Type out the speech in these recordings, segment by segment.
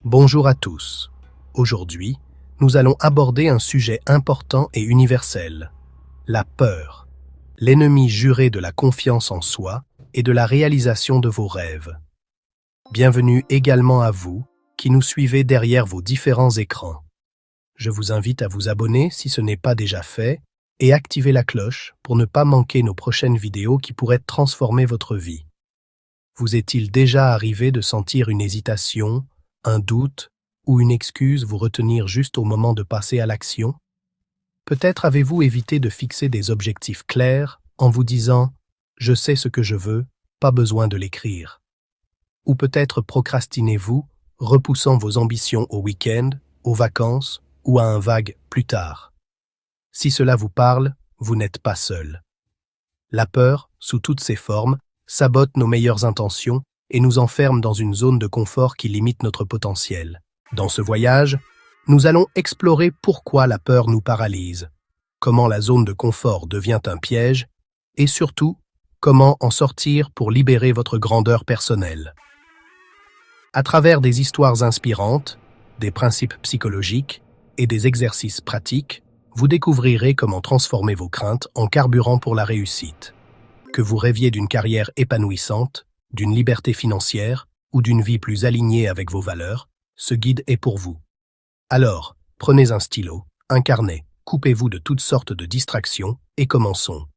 Bonjour à tous. Aujourd'hui, nous allons aborder un sujet important et universel, la peur, l'ennemi juré de la confiance en soi et de la réalisation de vos rêves. Bienvenue également à vous qui nous suivez derrière vos différents écrans. Je vous invite à vous abonner si ce n'est pas déjà fait et activer la cloche pour ne pas manquer nos prochaines vidéos qui pourraient transformer votre vie. Vous est-il déjà arrivé de sentir une hésitation, un doute ou une excuse vous retenir juste au moment de passer à l'action? Peut-être avez-vous évité de fixer des objectifs clairs en vous disant « je sais ce que je veux, pas besoin de l'écrire ». Ou peut-être procrastinez-vous, repoussant vos ambitions au week-end, aux vacances ou à un vague plus tard. Si cela vous parle, vous n'êtes pas seul. La peur, sous toutes ses formes, sabote nos meilleures intentions et nous enferme dans une zone de confort qui limite notre potentiel. Dans ce voyage, nous allons explorer pourquoi la peur nous paralyse, comment la zone de confort devient un piège et surtout, comment en sortir pour libérer votre grandeur personnelle. À travers des histoires inspirantes, des principes psychologiques et des exercices pratiques, vous découvrirez comment transformer vos craintes en carburant pour la réussite. Que vous rêviez d'une carrière épanouissante, d'une liberté financière ou d'une vie plus alignée avec vos valeurs, ce guide est pour vous. Alors, prenez un stylo, un carnet, coupez-vous de toutes sortes de distractions et commençons.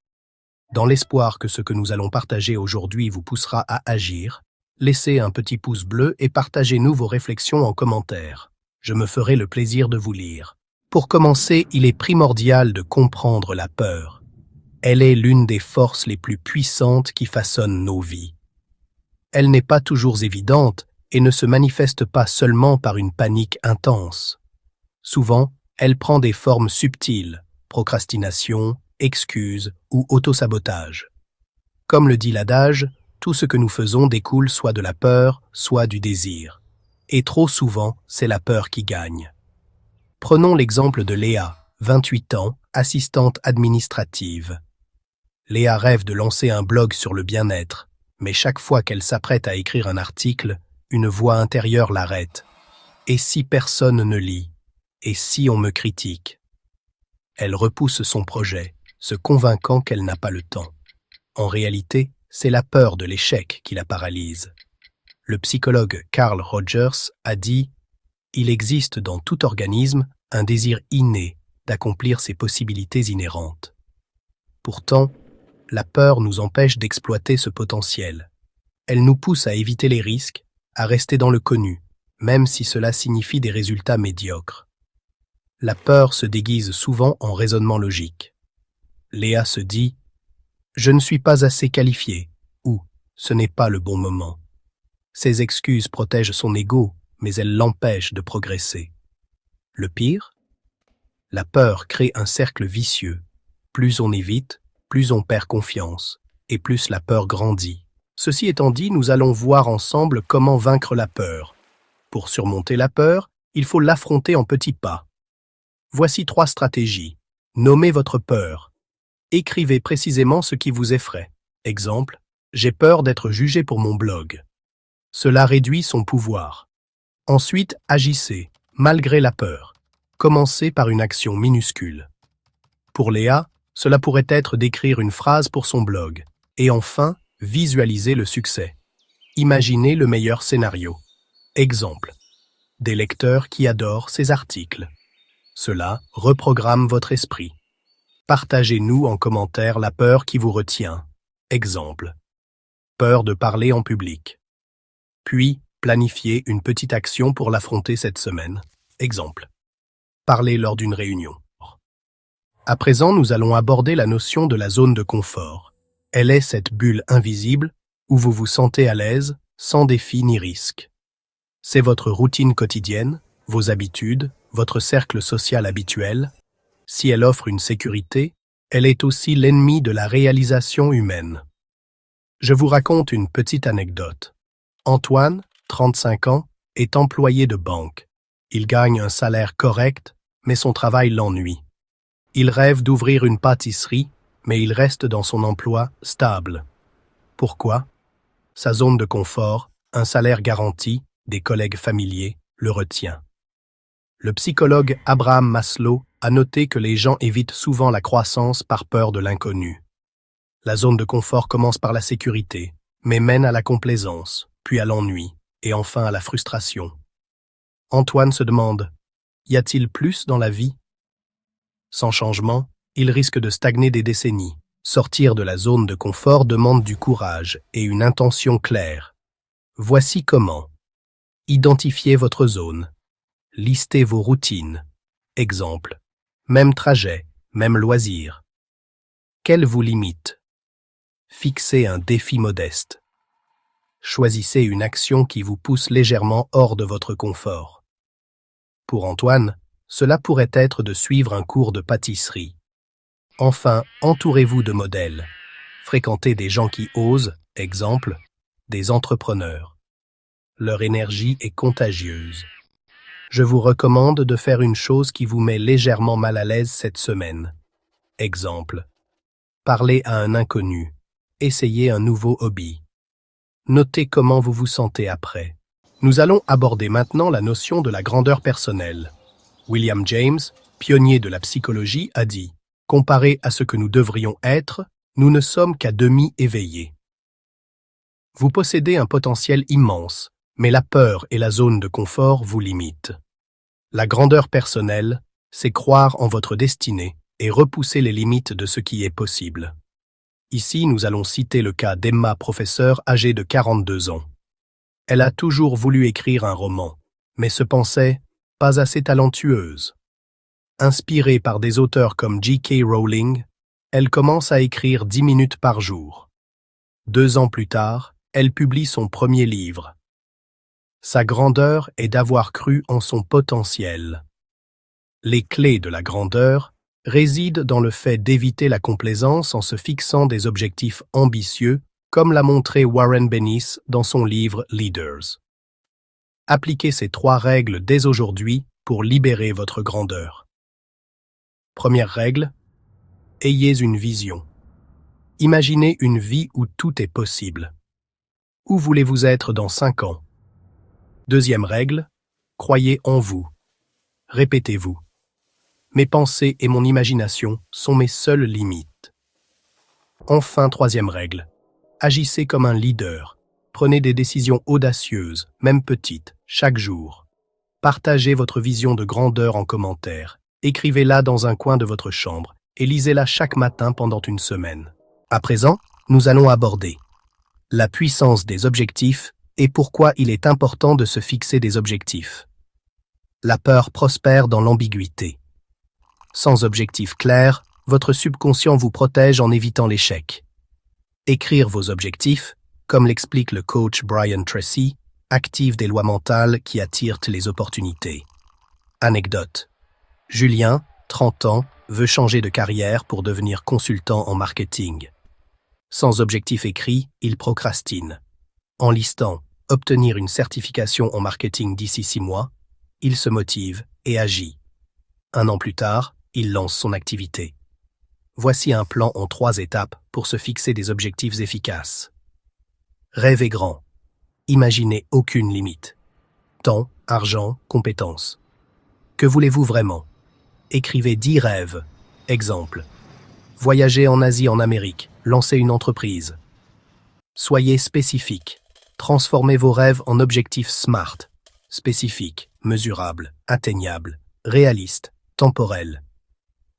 Dans l'espoir que ce que nous allons partager aujourd'hui vous poussera à agir, laissez un petit pouce bleu et partagez-nous vos réflexions en commentaire. Je me ferai le plaisir de vous lire. Pour commencer, il est primordial de comprendre la peur. Elle est l'une des forces les plus puissantes qui façonnent nos vies. Elle n'est pas toujours évidente et ne se manifeste pas seulement par une panique intense. Souvent, elle prend des formes subtiles, procrastination, excuses ou autosabotage. Comme le dit l'adage, tout ce que nous faisons découle soit de la peur, soit du désir. Et trop souvent, c'est la peur qui gagne. Prenons l'exemple de Léa, 28 ans, assistante administrative. Léa rêve de lancer un blog sur le bien-être, mais chaque fois qu'elle s'apprête à écrire un article, une voix intérieure l'arrête. Et si personne ne lit? Et si on me critique? Elle repousse son projet, se convainquant qu'elle n'a pas le temps. En réalité, c'est la peur de l'échec qui la paralyse. Le psychologue Carl Rogers a dit « Il existe dans tout organisme un désir inné d'accomplir ses possibilités inhérentes. » Pourtant, la peur nous empêche d'exploiter ce potentiel. Elle nous pousse à éviter les risques, à rester dans le connu, même si cela signifie des résultats médiocres. La peur se déguise souvent en raisonnement logique. Léa se dit « Je ne suis pas assez qualifiée » ou « Ce n'est pas le bon moment ». Ces excuses protègent son ego, mais elles l'empêchent de progresser. Le pire? La peur crée un cercle vicieux. Plus on évite, plus on perd confiance, et plus la peur grandit. Ceci étant dit, nous allons voir ensemble comment vaincre la peur. Pour surmonter la peur, il faut l'affronter en petits pas. Voici 3 stratégies. Nommez votre peur. Écrivez précisément ce qui vous effraie. Exemple, j'ai peur d'être jugé pour mon blog. Cela réduit son pouvoir. Ensuite, agissez, malgré la peur. Commencez par une action minuscule. Pour Léa, cela pourrait être d'écrire une phrase pour son blog. Et enfin, visualisez le succès. Imaginez le meilleur scénario. Exemple, des lecteurs qui adorent ces articles. Cela reprogramme votre esprit. Partagez-nous en commentaire la peur qui vous retient. Exemple, peur de parler en public. Puis, planifiez une petite action pour l'affronter cette semaine. Exemple, parler lors d'une réunion. À présent, nous allons aborder la notion de la zone de confort. Elle est cette bulle invisible où vous vous sentez à l'aise, sans défi ni risque. C'est votre routine quotidienne, vos habitudes, votre cercle social habituel. Si elle offre une sécurité, elle est aussi l'ennemi de la réalisation humaine. Je vous raconte une petite anecdote. Antoine, 35 ans, est employé de banque. Il gagne un salaire correct, mais son travail l'ennuie. Il rêve d'ouvrir une pâtisserie, mais il reste dans son emploi stable. Pourquoi? Sa zone de confort, un salaire garanti, des collègues familiers, le retient. Le psychologue Abraham Maslow a noté que les gens évitent souvent la croissance par peur de l'inconnu. La zone de confort commence par la sécurité, mais mène à la complaisance, puis à l'ennui, et enfin à la frustration. Antoine se demande, y a-t-il plus dans la vie? Sans changement, il risque de stagner des décennies. Sortir de la zone de confort demande du courage et une intention claire. Voici comment. Identifiez votre zone. Listez vos routines. Exemple. Même trajet, même loisir. Quelle vous limite? Fixez un défi modeste. Choisissez une action qui vous pousse légèrement hors de votre confort. Pour Antoine, cela pourrait être de suivre un cours de pâtisserie. Enfin, entourez-vous de modèles. Fréquentez des gens qui osent, exemple, des entrepreneurs. Leur énergie est contagieuse. Je vous recommande de faire une chose qui vous met légèrement mal à l'aise cette semaine. Exemple. Parlez à un inconnu. Essayez un nouveau hobby. Notez comment vous vous sentez après. Nous allons aborder maintenant la notion de la grandeur personnelle. William James, pionnier de la psychologie, a dit « Comparé à ce que nous devrions être, nous ne sommes qu'à demi éveillés. » Vous possédez un potentiel immense, mais la peur et la zone de confort vous limitent. La grandeur personnelle, c'est croire en votre destinée et repousser les limites de ce qui est possible. Ici, nous allons citer le cas d'Emma, professeure âgée de 42 ans. Elle a toujours voulu écrire un roman, mais se pensait pas assez talentueuse. Inspirée par des auteurs comme J.K. Rowling, elle commence à écrire 10 minutes par jour. 2 ans plus tard, elle publie son premier livre. Sa grandeur est d'avoir cru en son potentiel. Les clés de la grandeur résident dans le fait d'éviter la complaisance en se fixant des objectifs ambitieux, comme l'a montré Warren Bennis dans son livre Leaders. Appliquez ces 3 règles dès aujourd'hui pour libérer votre grandeur. Première règle, ayez une vision. Imaginez une vie où tout est possible. Où voulez-vous être dans 5 ans? Deuxième règle, croyez en vous. Répétez-vous. Mes pensées et mon imagination sont mes seules limites. Enfin, troisième règle, agissez comme un leader. Prenez des décisions audacieuses, même petites, chaque jour. Partagez votre vision de grandeur en commentaire. Écrivez-la dans un coin de votre chambre et lisez-la chaque matin pendant une semaine. À présent, nous allons aborder la puissance des objectifs et pourquoi il est important de se fixer des objectifs. La peur prospère dans l'ambiguïté. Sans objectif clair, votre subconscient vous protège en évitant l'échec. Écrire vos objectifs, comme l'explique le coach Brian Tracy, active des lois mentales qui attirent les opportunités. Anecdote. Julien, 30 ans, veut changer de carrière pour devenir consultant en marketing. Sans objectif écrit, il procrastine. En listant « Obtenir une certification en marketing d'ici 6 mois », il se motive et agit. 1 an plus tard, il lance son activité. Voici un plan en 3 étapes pour se fixer des objectifs efficaces. Rêvez grand. Imaginez aucune limite. Temps, argent, compétences. Que voulez-vous vraiment? Écrivez 10 rêves. Exemple. Voyager en Asie, en Amérique. Lancer une entreprise. Soyez spécifique. Transformez vos rêves en objectifs SMART. Spécifiques, mesurables, atteignables, réalistes, temporels.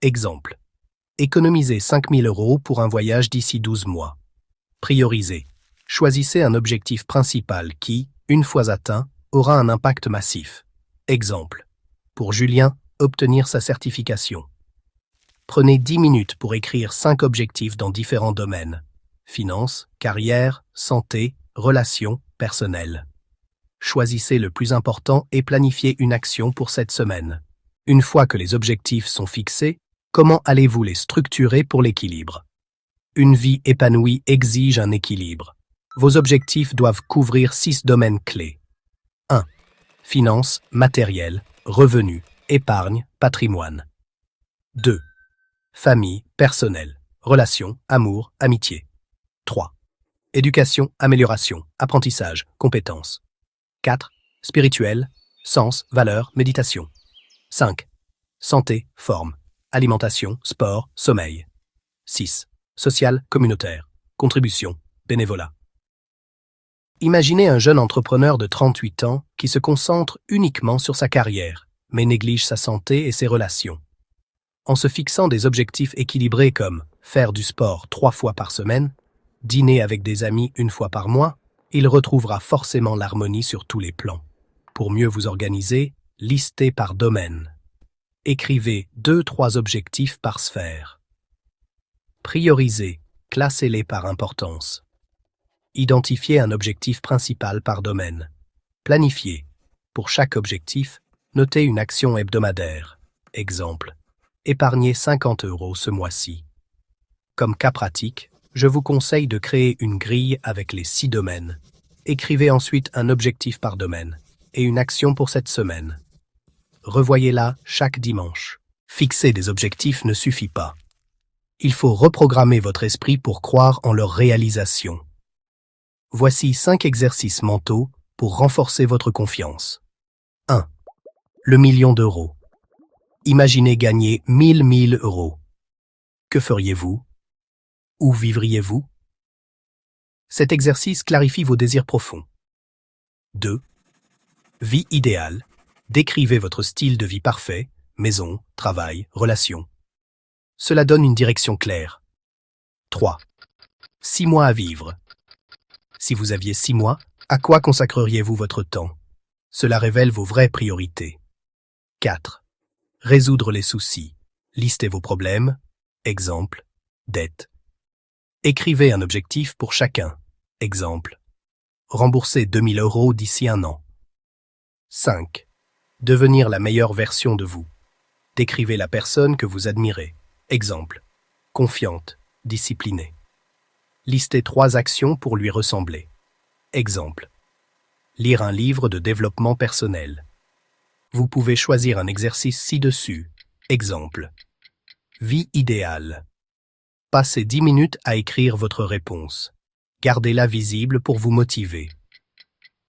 Exemple. Économisez 5 000 € pour un voyage d'ici 12 mois. Priorisez. Choisissez un objectif principal qui, une fois atteint, aura un impact massif. Exemple. Pour Julien, obtenir sa certification. Prenez 10 minutes pour écrire 5 objectifs dans différents domaines. Finances, carrière, santé, relations, personnelles. Choisissez le plus important et planifiez une action pour cette semaine. Une fois que les objectifs sont fixés, comment allez-vous les structurer pour l'équilibre? Une vie épanouie exige un équilibre. Vos objectifs doivent couvrir 6 domaines clés. 1. Finances, matériel, revenus, épargne, patrimoine. 2. Famille, personnel, relations, amour, amitié. 3. Éducation, amélioration, apprentissage, compétences. 4. Spirituel, Sens, valeurs, méditation. 5. Santé, forme, alimentation, sport, sommeil. 6. Social, communautaire, contribution, bénévolat. Imaginez un jeune entrepreneur de 38 ans qui se concentre uniquement sur sa carrière, mais néglige sa santé et ses relations. En se fixant des objectifs équilibrés comme faire du sport 3 fois par semaine, dîner avec des amis 1 fois par mois, il retrouvera forcément l'harmonie sur tous les plans. Pour mieux vous organiser, listez par domaine. Écrivez 2-3 objectifs par sphère. Priorisez, classez-les par importance. Identifiez un objectif principal par domaine. Planifiez. Pour chaque objectif, notez une action hebdomadaire. Exemple. Épargnez 50 € ce mois-ci. Comme cas pratique, je vous conseille de créer une grille avec les 6 domaines. Écrivez ensuite un objectif par domaine et une action pour cette semaine. Revoyez-la chaque dimanche. Fixer des objectifs ne suffit pas. Il faut reprogrammer votre esprit pour croire en leur réalisation. Voici 5 exercices mentaux pour renforcer votre confiance. 1. Le million d'euros. Imaginez gagner 1000 €. Que feriez-vous? Où vivriez-vous? Cet exercice clarifie vos désirs profonds. 2. Vie idéale. Décrivez votre style de vie parfait, maison, travail, relations. Cela donne une direction claire. 3. 6 mois à vivre. Si vous aviez 6 mois, à quoi consacreriez-vous votre temps? Cela révèle vos vraies priorités. 4. Résoudre les soucis. Listez vos problèmes. Exemple. Dette. Écrivez un objectif pour chacun. Exemple. Rembourser 2000 € d'ici 1 an. 5. Devenir la meilleure version de vous. Décrivez la personne que vous admirez. Exemple. Confiante, disciplinée. Listez 3 actions pour lui ressembler. Exemple. Lire un livre de développement personnel. Vous pouvez choisir un exercice ci-dessus. Exemple. Vie idéale. Passez 10 minutes à écrire votre réponse. Gardez-la visible pour vous motiver.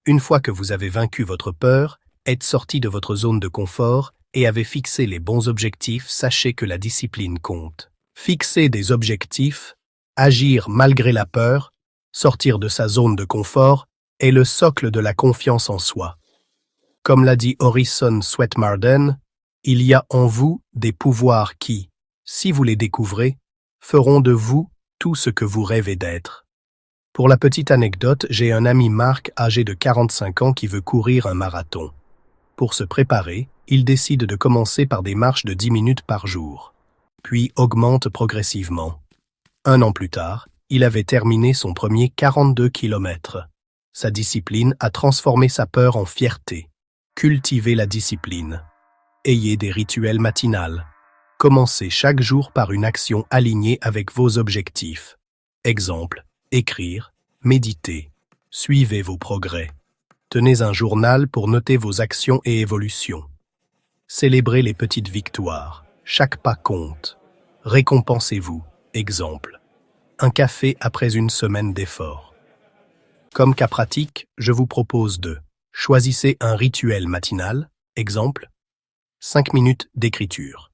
Une fois que vous avez vaincu votre peur, êtes sorti de votre zone de confort et avez fixé les bons objectifs, sachez que la discipline compte. Fixer des objectifs, agir malgré la peur, sortir de sa zone de confort est le socle de la confiance en soi. Comme l'a dit Orison Swett Marden, il y a en vous des pouvoirs qui, si vous les découvrez, feront de vous tout ce que vous rêvez d'être. Pour la petite anecdote, j'ai un ami Marc âgé de 45 ans qui veut courir un marathon. Pour se préparer, il décide de commencer par des marches de 10 minutes par jour, puis augmente progressivement. 1 an plus tard, il avait terminé son premier 42 km. Sa discipline a transformé sa peur en fierté. Cultivez la discipline. Ayez des rituels matinals. Commencez chaque jour par une action alignée avec vos objectifs. Exemple, écrire, méditer. Suivez vos progrès. Tenez un journal pour noter vos actions et évolutions. Célébrez les petites victoires. Chaque pas compte. Récompensez-vous. Exemple. Un café après une semaine d'effort. Comme cas pratique, je vous propose de choisissez un rituel matinal. Exemple. 5 minutes d'écriture.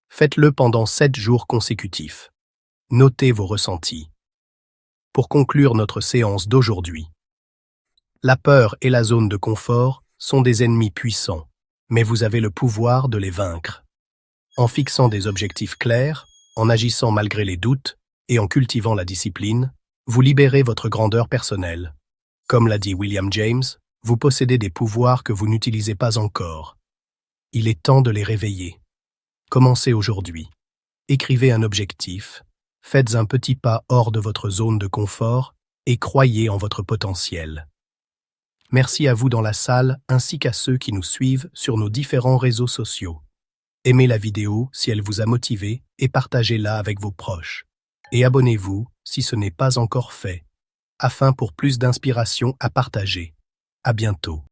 Faites-le pendant 7 jours consécutifs. Notez vos ressentis. Pour conclure notre séance d'aujourd'hui, la peur et la zone de confort sont des ennemis puissants, mais vous avez le pouvoir de les vaincre. En fixant des objectifs clairs, en agissant malgré les doutes et en cultivant la discipline, vous libérez votre grandeur personnelle. Comme l'a dit William James, vous possédez des pouvoirs que vous n'utilisez pas encore. Il est temps de les réveiller. Commencez aujourd'hui. Écrivez un objectif, faites un petit pas hors de votre zone de confort et croyez en votre potentiel. Merci à vous dans la salle ainsi qu'à ceux qui nous suivent sur nos différents réseaux sociaux. Aimez la vidéo si elle vous a motivé et partagez-la avec vos proches. Et abonnez-vous si ce n'est pas encore fait, afin pour plus d'inspiration à partager. À bientôt.